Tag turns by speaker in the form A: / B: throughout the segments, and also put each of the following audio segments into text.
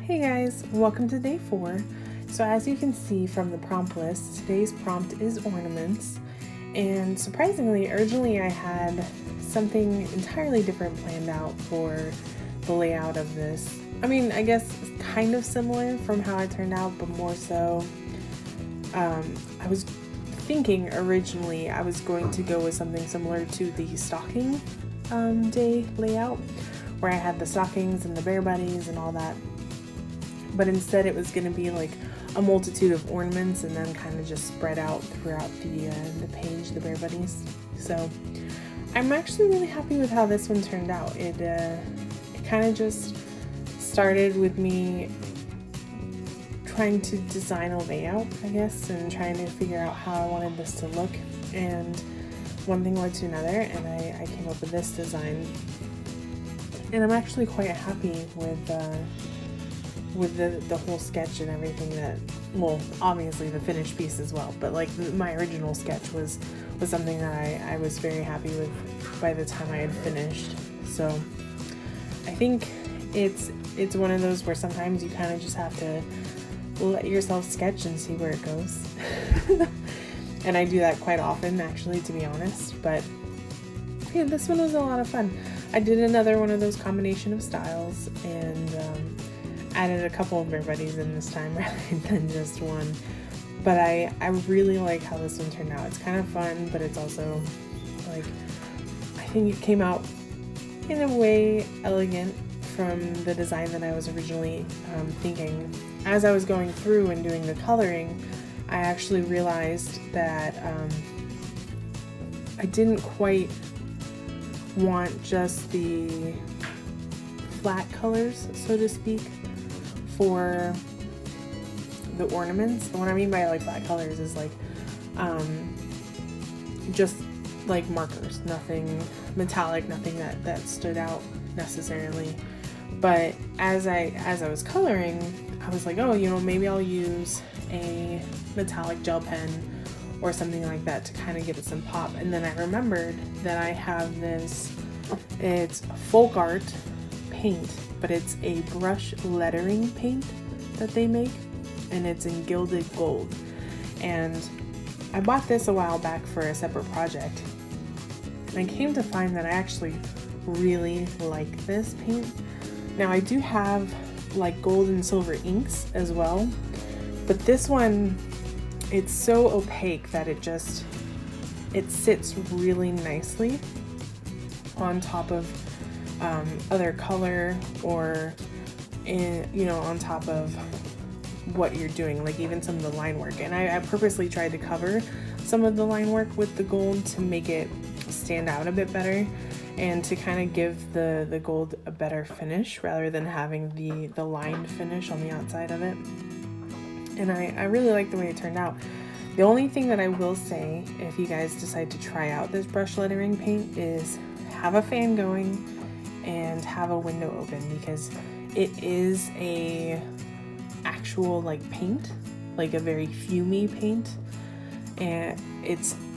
A: Hey guys, welcome to day 4. So as you can see from the prompt list, today's prompt is ornaments. And surprisingly, originally I had something entirely different planned out for the layout of this. I mean, I guess kind of similar from how it turned out, but more so. I was thinking originally I was going to go with something similar to the stocking day layout, where I had the stockings and the bear buddies and all that. But instead it was going to be like a multitude of ornaments and then kind of just spread out throughout the page, the bear buddies. So I'm actually really happy with how this one turned out. It kind of just started with me trying to design a layout, I guess, and trying to figure out how I wanted this to look. And one thing led to another, and I came up with this design. And I'm actually quite happy with the whole sketch and everything that, well, obviously the finished piece as well, but like my original sketch was something that I was very happy with by the time I had finished. So I think it's one of those where sometimes you kind of just have to let yourself sketch and see where it goes. And I do that quite often, actually, to be honest. But yeah, this one was a lot of fun. I did another one of those combination of styles and added a couple of bear buddies in this time rather than just one. But I really like how this one turned out. It's kind of fun, but it's also like, I think it came out in a way elegant from the design that I was originally thinking. As I was going through and doing the coloring, I actually realized that I didn't quite want just the flat colors, so to speak, for the ornaments. And what I mean by like flat colors is like just like markers, nothing metallic, nothing that stood out necessarily. But as I was coloring, I was like, oh, maybe I'll use a metallic gel pen or something like that to kind of give it some pop. And then I remembered that I have this, it's folk art paint, but it's a brush lettering paint that they make, and it's in gilded gold. And I bought this a while back for a separate project, and I came to find that I actually really like this paint. Now I do have like gold and silver inks as well, but this one, it's so opaque that it sits really nicely on top of other color, or on top of what you're doing, like even some of the line work. And I purposely tried to cover some of the line work with the gold to make it stand out a bit better and to kind of give the gold a better finish rather than having the lined finish on the outside of it. And I really like the way it turned out. The only thing that I will say, if you guys decide to try out this brush lettering paint, is have a fan going and have a window open, because it is a actual like paint, like a very fumey paint, and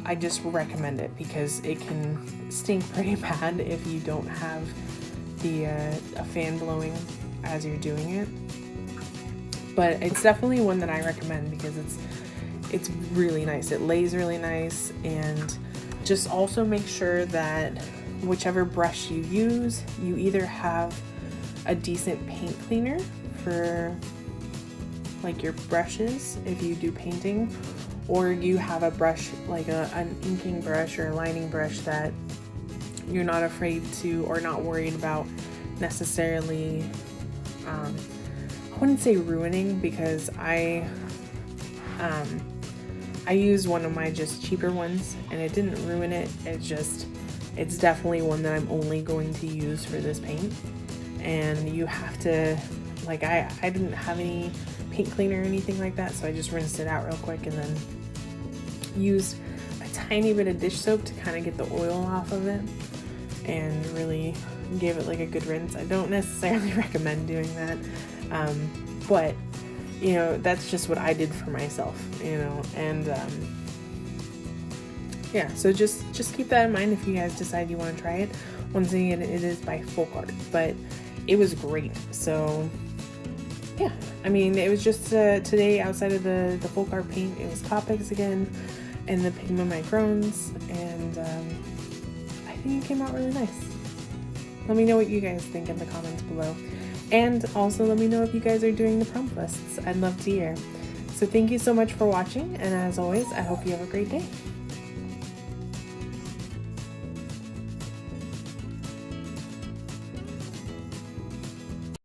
A: I just recommend it because it can stink pretty bad if you don't have a fan blowing as you're doing it. But it's definitely one that I recommend because it's really nice. It lays really nice, and just also make sure that whichever brush you use, you either have a decent paint cleaner for like your brushes if you do painting, or you have a brush like an inking brush or a lining brush that you're not afraid to or not worried about necessarily, I wouldn't say ruining, because I used one of my just cheaper ones and it didn't ruin it. It's definitely one that I'm only going to use for this paint. And you have to, like, I didn't have any paint cleaner or anything like that, so I just rinsed it out real quick and then used a tiny bit of dish soap to kind of get the oil off of it and really gave it like a good rinse. I don't necessarily recommend doing that, but that's just what I did for myself, and yeah, so just keep that in mind if you guys decide you want to try it. Once again, it is by Folk Art, but it was great. So yeah, I mean, it was just today, outside of the folk art paint, it was Copics again and the Pigment Microns, and I think it came out really nice. Let me know what you guys think in the comments below. And also let me know if you guys are doing the prompt lists. I'd love to hear. So thank you so much for watching, and as always, I hope you have a great day.